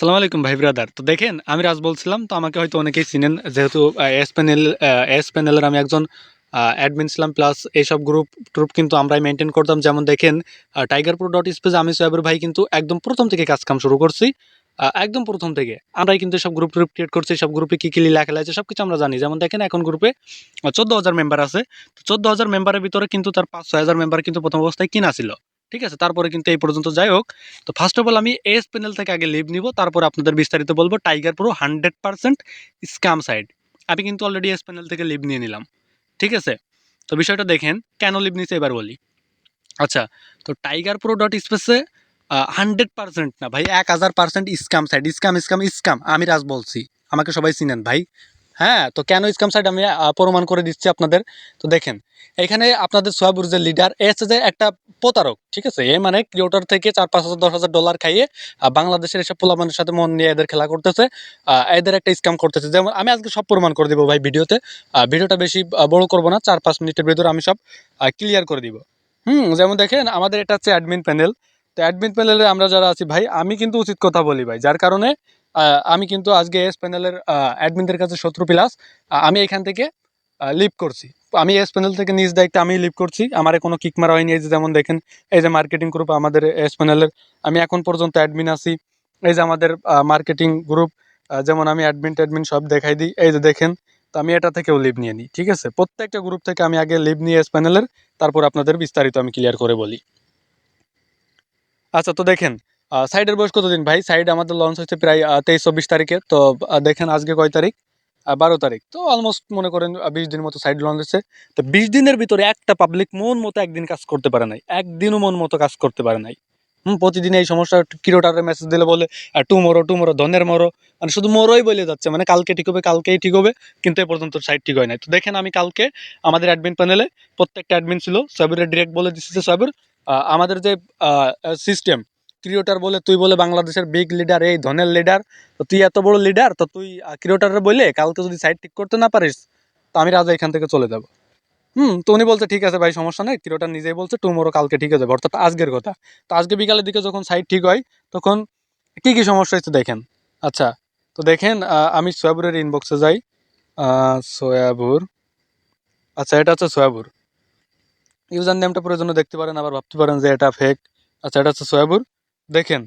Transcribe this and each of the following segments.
আসসালামু আলাইকুম ভাই ব্রাদার। তো দেখেন আমি রাজ বলছিলাম। তো আমাকে হয়তো অনেকেই চিনেন, যেহেতু এস প্যানেলের আমি একজন অ্যাডমিন ছিলাম, প্লাস এইসব গ্রুপ ট্রুপ কিন্তু আমরাই মেনটেন করতাম। যেমন দেখেন টাইগার প্রো ডট স্পেস আমি সোহেবুর ভাই কিন্তু একদম প্রথম থেকে কাজ কাম শুরু করছি। একদম প্রথম থেকে আমরাই কিন্তু সব গ্রুপ ট্রুপ ক্রিয়েট করছি। সব গ্রুপে কী কী লেখা আছে সব কিছু আমরা জানি। যেমন দেখেন এখন গ্রুপে 14,000 মেম্বার আছে। তো 14,000 মেম্বারের ভিতরে কিন্তু তার 5-6,000 মেম্বার কিন্তু প্রথম অবস্থায় কিনা ছিল। ঠিক আছে, তারপরে কিন্তু এই পর্যন্ত যাই হোক। তো ফার্স্ট অফ অল আমি এস প্যানেল থেকে আগে লিভ নিব, তারপর আপনাদের বিস্তারিত বলবো। Tiger pro 100% scam side. আমি কিন্তু অলরেডি এস প্যানেল থেকে লিভ নিয়ে নিলাম। ঠিক আছে, তো বিষয়টা দেখেন কেন লিভ নিছে এবার বলি। আচ্ছা, তো টাইগার প্রো ডট স্পেসে 100% না ভাই, 1000% scam side. Scam scam scam, আমি রাজ বলছি, আমাকে সবাই চিনেন ভাই। হ্যাঁ, তো কেন স্ক্যাম সাইড আমি প্রমাণ করে দিচ্ছি আপনাদের। তো দেখেন এখানে আপনাদের সোয়াবুর যে লিডার এ হচ্ছে যে একটা প্রতারক। ঠিক আছে, এ মানে ক্রিয়েটর থেকে 4-5 হাজার $10,000 খাইয়ে বাংলাদেশের এসব পোলাপানের সাথে মন নিয়ে এদের খেলা করতেছে। এদের একটা স্ক্যাম করতেছে। যেমন আমি আজকে সব প্রমাণ করে দিব ভাই ভিডিওতে। ভিডিওটা বেশি বড় করবো না, 4-5 মিনিটের ভিতরে আমি সব ক্লিয়ার করে দিব। যেমন দেখেন আমাদের এটা হচ্ছে অ্যাডমিন প্যানেল। তো অ্যাডমিন প্যানেলে আমরা যারা আছি ভাই, আমি কিন্তু উচিত কথা বলি ভাই, যার কারণে আমি কিন্তু আজকে এস প্যানেলের অ্যাডমিনদের কাছে শত্রু প্লাস আমি এখান থেকে লিভ করছি। আমি এস প্যানেল থেকে নিজ দায়িত্বে আমি লিভ করছি, আমার কোনো কিক মারা হয়নি। এই যে যেমন দেখেন, এই যে মার্কেটিং গ্রুপ আমাদের এস প্যানেলের, আমি এখন পর্যন্ত অ্যাডমিন আছি। এই যে আমাদের মার্কেটিং গ্রুপ, যেমন আমি অ্যাডমিন ট্যাডমিন সব দেখাই দিই। এই যে দেখেন, তো আমি এটা থেকেও লিভ নিয়ে নিই। ঠিক আছে, প্রত্যেকটা গ্রুপ থেকে আমি আগে লিভ নিই এস প্যানেলের, তারপর আপনাদের বিস্তারিত আমি ক্লিয়ার করে বলি। আচ্ছা, তো দেখেন সাইডের বয়স কতদিন ভাই? সাইড আমাদের লঞ্চ হচ্ছে প্রায় 23-24 তারিখে। তো দেখেন আজকে কয় তারিখ? 12 তারিখ। তো অলমোস্ট মনে করেন 20 দিন মতো সাইড লঞ্চ হচ্ছে। তো 20 দিনের ভিতরে একটা পাবলিক মন মতো একদিন কাজ করতে পারে নাই, একদিনও মন মতো কাজ করতে পারে নাই। প্রতিদিন এই সমস্যা। কিরোটারে মেসেজ দিলে বলে টুমোরো টুমোরো, ধনের মরো, মানে শুধু মরোই বলে যাচ্ছে, মানে কালকে ঠিক হবে কালকেই ঠিক হবে, কিন্তু এ পর্যন্ত সাইড ঠিক হয় নাই। তো দেখেন আমি কালকে আমাদের অ্যাডমিন প্যানেলে প্রত্যেকটা অ্যাডমিন ছিল, সাবিরের ডিরেক্ট বলে দিচ্ছে যে সাবির, আমাদের যে সিস্টেম, ক্রিয়েটার বলে তুই বলে বাংলাদেশের বিগ লিডার, এই ধনের লিডার, তো তুই এত বড় লিডার, তো তুই ক্রিয়েটারে বলে কালকে যদি সাইড ঠিক করতে না পারিস, তো আমি রাজা এখান থেকে চলে যাব। তো উনি বলছে ঠিক আছে ভাই, সমস্যা নেই। ক্রিয়েটার নিজেই বলছে টুমোরো, কালকে ঠিক আছে, অর্থাৎ আজকের কথা। তো আজকে বিকালের দিকে যখন সাইড ঠিক হয়, তখন কি কি সমস্যা হচ্ছে দেখেন। আচ্ছা, তো দেখেন আমি সোয়াবুরের ইনবক্সে যাই। সোয়াবুর, আচ্ছা এটা হচ্ছে সোয়াবুর। ইউজার নেমটা প্রয়োজনে দেখতে পারেন, আবার ভাবতে পারেন যে এটা ফেক। আচ্ছা, এটা হচ্ছে সোয়াবুর। দেখেন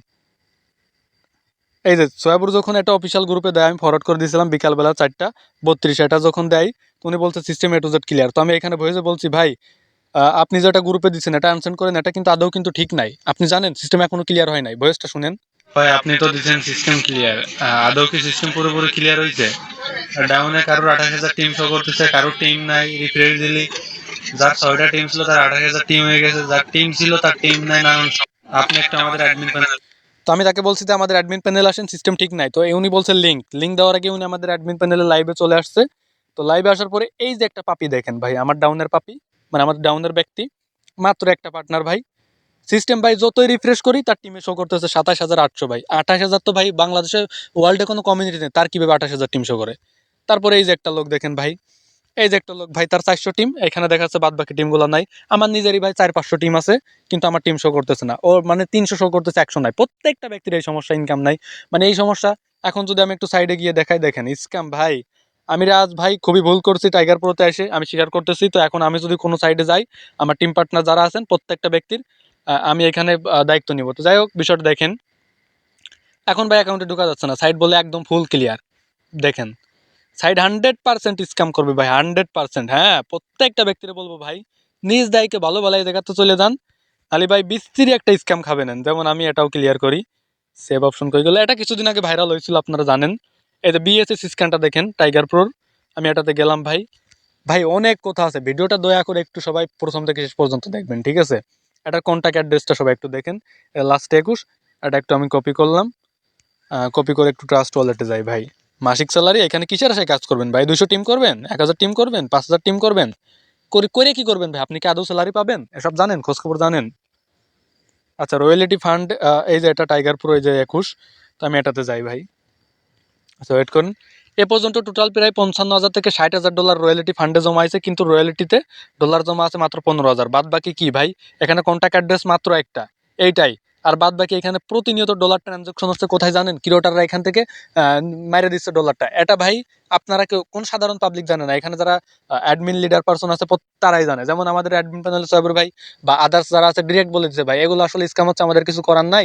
এই যে সোয়াবুর যখন এটা অফিসিয়াল গ্রুপে দেয়, আমি ফরওয়ার্ড করে দিয়েছিলাম বিকালবেলা 4টা 32, এটা যখন দেয়, তো উনি বলছে system A to Z clear. তো আমি এখানে ভয়েসে বলছি ভাই, আপনি যেটা গ্রুপে দিচ্ছেন এটা আনসেন্ড করেন, এটা কিন্তু আদৌ কিন্তু ঠিক নাই। আপনি জানেন সিস্টেম এখনো ক্লিয়ার হয় নাই, ভয়েসটা শুনেন। ভাই আপনি তো দিচ্ছেন সিস্টেম ক্লিয়ার, আদৌ কি সিস্টেম পুরোপুরি ক্লিয়ার হয়েছে? ডাউনে কারোর 28,000 টিম শো করতেছে, কারোর টিম নাই। রিফ্রেশ দিলি যার 6টা টিম ছিল তার 28,000 টিম হয়ে গেছে, যার টিম ছিল তার টিম নাই। নানান আপনি একটা আমাদের অ্যাডমিন প্যানেল। তো আমি তাকে বলছি যে আমাদের অ্যাডমিন প্যানেল আসেন, সিস্টেম ঠিক নাই। তো উনি বলছে লিঙ্ক লিঙ্ক দেওয়ার আগে উনি আমাদের অ্যাডমিন প্যানেলে লাইভে চলে আসছে। তো লাইভে আসার পরে এই যে একটা পাপি দেখেন ভাই, আমার ডাউনের পাপি, মানে আমার ডাউনের ব্যক্তি, মাত্র একটা পার্টনার ভাই। সিস্টেম ভাই যতই রিফ্রেশ করি তার টিমে শো করতেছে 27,800 ভাই। 28,000 তো ভাই বাংলাদেশে ওয়ার্ল্ডে কোনো কমিউনিটি নেই, তার কিভাবে 28,000 টিম শো করে? তারপরে এই যে একটা লোক দেখেন ভাই, এই যে একটা লোক ভাই, তার 400 টিম, এখানে দেখা যাচ্ছে বাদ বাকি টিমগুলো নাই। আমার নিজেরই ভাই 400-500 টিম আছে, কিন্তু আমার টিম শো করতেছে না। ও মানে 300 শো করতেছে, 100 নাই। প্রত্যেকটা ব্যক্তির এই সমস্যা, ইনকাম নাই, মানে এই সমস্যা। এখন যদি আমি একটু সাইডে গিয়ে দেখাই, দেখেন স্ক্যাম ভাই। আমি রাজ ভাই খুবই ভুল করছি টাইগার প্রোতে এসে, আমি স্বীকার করতেছি। তো এখন আমি যদি কোনো সাইডে যাই, আমার টিম পার্টনার যারা আছেন প্রত্যেকটা ব্যক্তির আমি এখানে দায়িত্ব নিব। তো যাই হোক, বিষয়টা দেখেন। এখন ভাই অ্যাকাউন্টে ঢোকা যাচ্ছে না, সাইড বলে একদম ফুল ক্লিয়ার। দেখেন সাইড 100% স্ক্যাম করবে ভাই, 100%। হ্যাঁ, প্রত্যেকটা ব্যক্তিরে বলবো ভাই, নিজ দায়কে ভালো ভালো এই জায়গাতে চলে যান, আলি ভাই বিস্তিরি একটা স্ক্যাম খাবে নেন। যেমন আমি এটাও ক্লিয়ার করি। সেভ অপশন কই গেল? এটা কিছুদিন আগে ভাইরাল হয়েছিল, আপনারা জানেন। এই যে বিএসএস স্ক্যানটা দেখেন টাইগার প্রোর, আমি এটাতে গেলাম ভাই। ভাই অনেক কথা আছে, ভিডিওটা দয়া করে একটু সবাই প্রথম থেকে শেষ পর্যন্ত দেখবেন, ঠিক আছে? এটার কন্ট্যাক্ট অ্যাড্রেসটা সবাই একটু দেখেন, লাস্ট 21। এটা একটু আমি কপি করলাম, কপি করে একটু ট্রাস্ট ওয়ালেটে যাই ভাই। মাসিক স্যালারি এখানে কিসের আশায় কাজ করবেন ভাই? 200 টিম করবেন, 1000 টিম করবেন, 5000 টিম করবেন, করে কি করবেন ভাই? আপনি কি আদৌ স্যালারি পাবেন? এসব জানেন, খোঁজখবর জানেন? আচ্ছা, রয়্যালিটি ফান্ড, এই যে এটা টাইগার প্রো, এই যে 21। তো আমি এটাতে যাই ভাই। আচ্ছা, ওয়েট করুন। এ পর্যন্ত টোটাল প্রায় 55,000 থেকে 60,000 ডলার রয়্যালিটি ফান্ডে জমা আছে, কিন্তু রয়্যালিটিতে ডলার জমা আছে মাত্র 15,000। বাদ বাকি কি ভাই? এখানে কন্ট্যাক্ট অ্যাড্রেস মাত্র একটা, এইটাই। আর বাদ বাকি এখানে প্রতিনিয়ত ডলার ট্রানজাকশন হচ্ছে, কোথায় জানেন? ক্রিয়েটররা এখান থেকে মাইরে দিচ্ছে ডলারটা। এটা ভাই আপনারা কেউ, কোন সাধারণ পাবলিক জানে না, এখানে যারা অ্যাডমিন লিডার পারসন আছে তারাই জানে। যেমন আমাদের অ্যাডমিন প্যানেল সাইবার ভাই বা আদার্স যারা আছে ডিরেক্ট বলে দিচ্ছে ভাই এগুলো আসলে স্ক্যাম হচ্ছে, আমাদের কিছু করার নাই,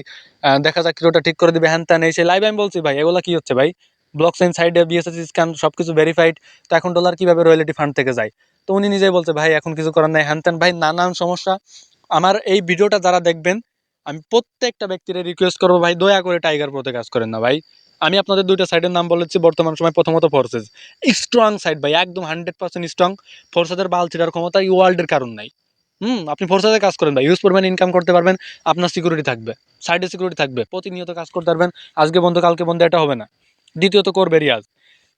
দেখা যাক ক্রিয়েটর ঠিক করে দিবে, হ্যান ত্যান এই সেই। লাইভ আমি বলছি ভাই এগুলো কি হচ্ছে ভাই, ব্লক চেইন সাইডে বিএসএসি স্ক্যান সবকিছু ভেরিফাইড, তো এখন ডলার কিভাবে রয়্যালিটি ফান্ড থেকে যায়? তো উনি নিজেই বলছে ভাই এখন কিছু করার নাই, হ্যান ত্যান। ভাই নানান সমস্যা। আমার এই ভিডিওটা যারা দেখবেন, আমি প্রত্যেকটা ব্যক্তির রিকোয়েস্ট করবো ভাই দয়া করে টাইগার প্রোতে কাজ করেন না ভাই। আমি আপনাদের দুইটা সাইডের নাম বলেছি বর্তমান সময়। প্রথমত ফোর্সেস, স্ট্রং সাইড ভাই, একদম 100% স্ট্রং। ফোর্সেসের বাল ছিটার ক্ষমতা এই ওয়ার্ল্ডের কারণ নাই। আপনি ফোর্সেসে কাজ করেন ভাই, ইউজ করবেন, ইনকাম করতে পারবেন, আপনার সিকিউরিটি থাকবে, সাইডে সিকিউরিটি থাকবে, প্রতিনিয়ত কাজ করতে পারবেন, আজকে বন্ধ কালকে বন্ধ এটা হবে না। দ্বিতীয়ত কোর বেরিয়াজ,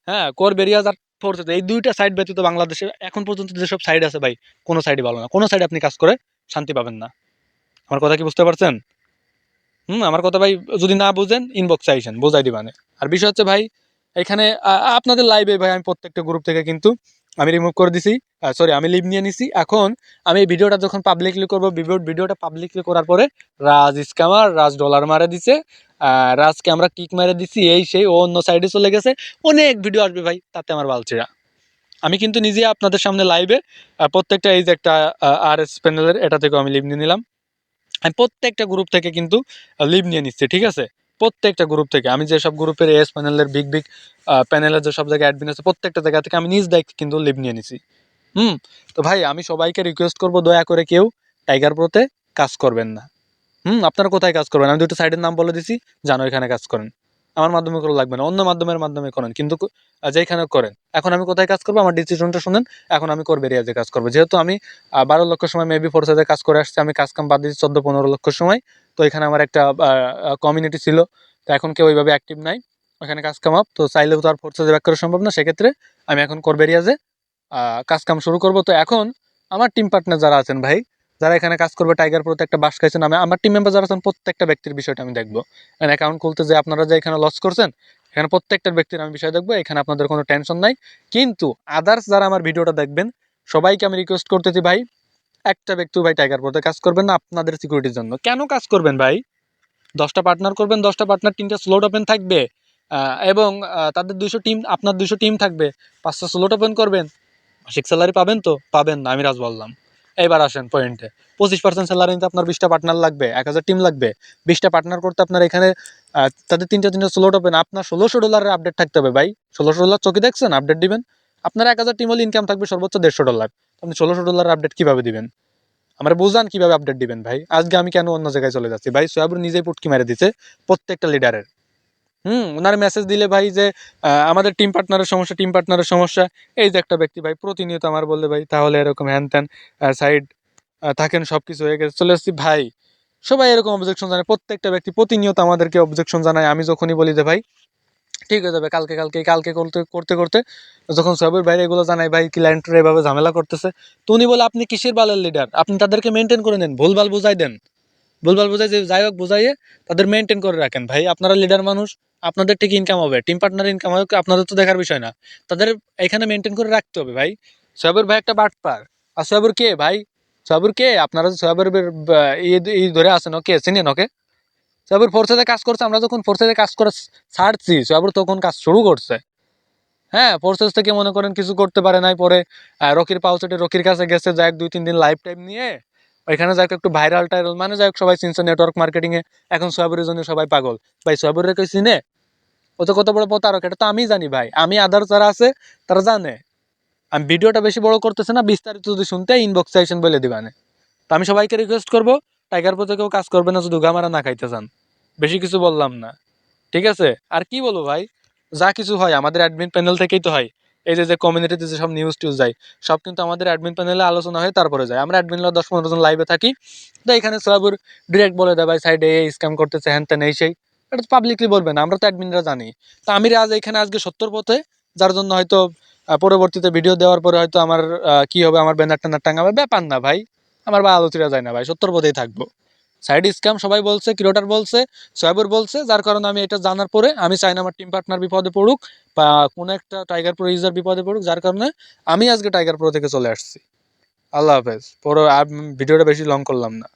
হ্যাঁ কোর বেরিয়াজ আর ফোর্সেস, এই দুইটা সাইড ব্যতীত বাংলাদেশে এখন পর্যন্ত যেসব সাইড আছে ভাই, কোনো সাইডই ভালো না, কোনো সাইডে আপনি কাজ করে শান্তি পাবেন না। আমার কথা কি বুঝতে পারছেন? আমার কথা ভাই যদি না বুঝেন ইনবক্সে আইসেন, বোঝাই দিবানে। আর বিষয় হচ্ছে ভাই এখানে আপনাদের লাইভে ভাই আমি প্রত্যেকটা গ্রুপ থেকে কিন্তু আমি রিমুভ করে দিছি, সরি আমি লিভ নিয়ে নিছি। এখন আমি এই ভিডিওটা যখন পাবলিকলি করবো, ভিডিওটা পাবলিকলি করার পরে রাজ স্ক্যামার, রাজ ডলার মারা দিছে, রাজকে আমরা কিক মেরে দিছি, এই সেই, ও অন্য সাইডে চলে গেছে, অনেক ভিডিও আসবে ভাই, তাতে আমার বালছিরা। আমি কিন্তু নিজে আপনাদের সামনে লাইভে প্রত্যেকটা, এই যে একটা আর এস প্যানেলের, এটা থেকে আমি লিভ নিয়ে নিলাম। আমি প্রত্যেকটা গ্রুপ থেকে কিন্তু লিভ নিয়ে নিচ্ছি, ঠিক আছে? প্রত্যেকটা গ্রুপ থেকে আমি যেসব গ্রুপের এস প্যানেলের বিগ বিগ প্যানেলের যেসব জায়গায় অ্যাডমিন আছে, প্রত্যেকটা জায়গা থেকে আমি নিজ দায়িত্বে কিন্তু লিভ নিয়ে নিছি। তো ভাই আমি সবাইকে রিকোয়েস্ট করব দয়া করে কেউ টাইগার প্রোতে কাজ করবেন না। আপনারা কোথায় কাজ করবেন? আমি দুটো সাইডের নাম বলে দিছি, জানো এখানে কাজ করেন। আমার মাধ্যমে করে লাগবে না, অন্য মাধ্যমে করেন, কিন্তু যেখানে করেন। এখন আমি কোথায় কাজ করবো আমার ডিসিশনটা শুনেন। এখন আমি করবে রিয়াজে কাজ করবো, যেহেতু আমি 12 লক্ষ সময় মেবি ফোর্সেসে কাজ করে আসছি, আমি কাজ কাম বাদ দিয়েছি 14-15 লক্ষ সময়। তো এখানে আমার একটা কমিউনিটি ছিল, তো এখন কেউ ওইভাবে অ্যাক্টিভ নাই ওখানে কাজ কাম আপ, তো চাইলেও তো আর ফোর্সেসে ব্যাক করা সম্ভব না। সেক্ষেত্রে আমি এখন করবে রিয়াজে কাজ কাম শুরু করব। তো এখন আমার টিম পার্টনার যারা আছেন ভাই, যারা এখানে কাজ করবে টাইগার প্রোতে একটা বাস খাইছেন, আমার টিম মেম্বার যারা আছেন প্রত্যেকটা ব্যক্তির বিষয়টা আমি দেখবো। অ্যাকাউন্ট খুলতে যে আপনারা যে এখানে লস করছেন, এখানে প্রত্যেকটা ব্যক্তির আমি বিষয় দেখবো, এখানে আপনাদের কোনো টেনশন নাই। কিন্তু আদার্স যারা আমার ভিডিওটা দেখবেন, সবাইকে আমি রিকোয়েস্ট করতেছি ভাই, একটা ব্যক্তি ভাই টাইগার প্রোতে কাজ করবেন না আপনাদের সিকিউরিটির জন্য। কেন কাজ করবেন ভাই? 10টা পার্টনার করবেন, 10টা পার্টনার 3টা স্লট ওপেন থাকবে, এবং তাদের 200 টিম, আপনার 200 টিম থাকবে, 5টা স্লট ওপেন করবেন, মাসিক স্যালারি পাবেন? তো পাবেন না, আমি রাজ বললাম। এবার আসেন পয়েন্টে। 25% স্যালারি নিতে আপনার 20টা পার্টনার লাগবে, 1000 টিম লাগবে। 20টা পার্টনার করতে আপনার এখানে তাদের 3টা স্লট ওপেন, আপনার $1600 আপডেট থাকতে হবে ভাই। $1600 চোখে দেখছেন আপডেট দিবেন? আপনার 1000 টিম হলে ইনকাম থাকবে সর্বোচ্চ $150। আপনি $1600 আপডেট কিভাবে দিবেন? আমরা বুঝান কিভাবে আপডেট দিবেন ভাই। আজকে আমি কেন অন্য জায়গায় চলে যাচ্ছি ভাই? সোয়াবুর নিজেই পুটকি মেরে দিচ্ছে প্রত্যেকটা লিডারের। ওনার মেসেজ দিলে ভাই যে আমাদের টিম পার্টনারের সমস্যা, এই যে একটা ব্যক্তি ভাই প্রতিনিয়ত আমার বললে ভাই তাহলে এরকম হ্যান ত্যান সাইড থাকেন, সবকিছু হয়ে গেছে, চলে আসছি ভাই। সবাই এরকম অবজেকশন জানায়, প্রত্যেকটা ব্যক্তি প্রতিনিয়ত আমাদেরকে অবজেকশন জানায়। আমি যখনই বলি যে ভাই ঠিক হয়ে যাবে, কালকে কালকে কালকে করতে করতে করতে যখন সবের বাইরে এগুলো জানাই ভাই ক্লায়েন্টরা এভাবে ঝামেলা করতেছে, তো উনি বলে আপনি কিসের বালের লিডার, আপনি তাদেরকে মেনটেন করে নেন, ভুলভাল বুঝাই দেন, ভুলভাল বুঝাই যে যাই হোক বুঝাইয়ে তাদের মেনটেন করে রাখেন ভাই। আপনারা লিডার মানুষ, আপনাদের ঠিক ইনকাম হবে, টিম পার্টনার ইনকাম হবে, আপনাদের তো দেখার বিষয় না, তাদের এখানে মেনটেন করে রাখতে হবে ভাই। সোয়াবুর ভাই একটা বাটপার। আর সোয়াবুর কে ভাই? সোয়াবুর কে? আপনারা সোয়াবুর ধরে আছেন, ওকে চিনেন ওকে? সোয়াবুর ফোর্সেতে কাজ করছে, আমরা যখন ফোর্সেতে কাজ করে ছাড়ছি সোয়াবুর তখন কাজ শুরু করছে। হ্যাঁ, ফোর্সেস থেকে মনে করেন কিছু করতে পারে নাই, পরে রকির পাউচেটে রকির কাছে গেছে, যাই 2-3 দিন লাইফ টাইম নিয়ে ওইখানে যাই একটু ভাইরাল টাইরাল, মানে যাই সবাই চিনছে নেটওয়ার্ক মার্কেটিং এ। এখন সোয়াবুরের জন্য সবাই পাগল ভাই। সোয়াবুরের কেউ চিনে? ও তো কত বড় প্রতারক, এটা তো আমি জানি ভাই, আমি আদার যারা আছে তারা জানে। আমি ভিডিওটা বেশি বড় করতেছে না, বিস্তারিত যদি শুনতে ইনবক্সে আইসেন বলে দিবানে। তো আমি সবাইকে রিকোয়েস্ট করবো টাইগার প্রো কেউ কাজ করবে না যদি গামারা না খাইতে চান। বেশি কিছু বললাম না, ঠিক আছে? আর কি বলবো ভাই, যা কিছু হয় আমাদের অ্যাডমিন প্যানেল থেকেই তো হয়। এই যে কমিউনিটিতে যেসব নিউজ টিউজ যায়, সব কিন্তু আমাদের অ্যাডমিন প্যানেলে আলোচনা হয়ে তারপরে যায়। আমরা অ্যাডমিনরা 10-15 জন লাইভে থাকি, তো এখানে সবাই ডিরেক্ট বলে দেয় ভাই সাইডে এই স্ক্যাম করতেছে, হ্যান ত্যান এই সেই। এটা তো পাবলিকলি বলবে না, আমরা তো অ্যাডমিনরা জানি। তো আমি আজ এখানে আজকে সত্যর পথে, যার জন্য হয়তো পরবর্তীতে ভিডিও দেওয়ার পরে হয়তো আমার কি হবে, আমার ব্যানার ট্যানার টাঙাবে, ব্যাপার না ভাই। আমার বা আলোচনা যায় না ভাই, সত্যর পথেই থাকবো। সাইড স্ক্যাম সবাই বলছে, ক্রিয়েটর বলছে, সোয়াবুর বলছে, যার কারণে আমি এটা জানার পরে আমি চাই না আমার টিম পার্টনার বিপদে পড়ুক বা কোনো একটা টাইগার প্রো ইউজার বিপদে পড়ুক, যার কারণে আমি আজকে টাইগার প্রো থেকে চলে আসছি। আল্লাহ হাফেজ। পরে ভিডিওটা বেশি লং করলাম না।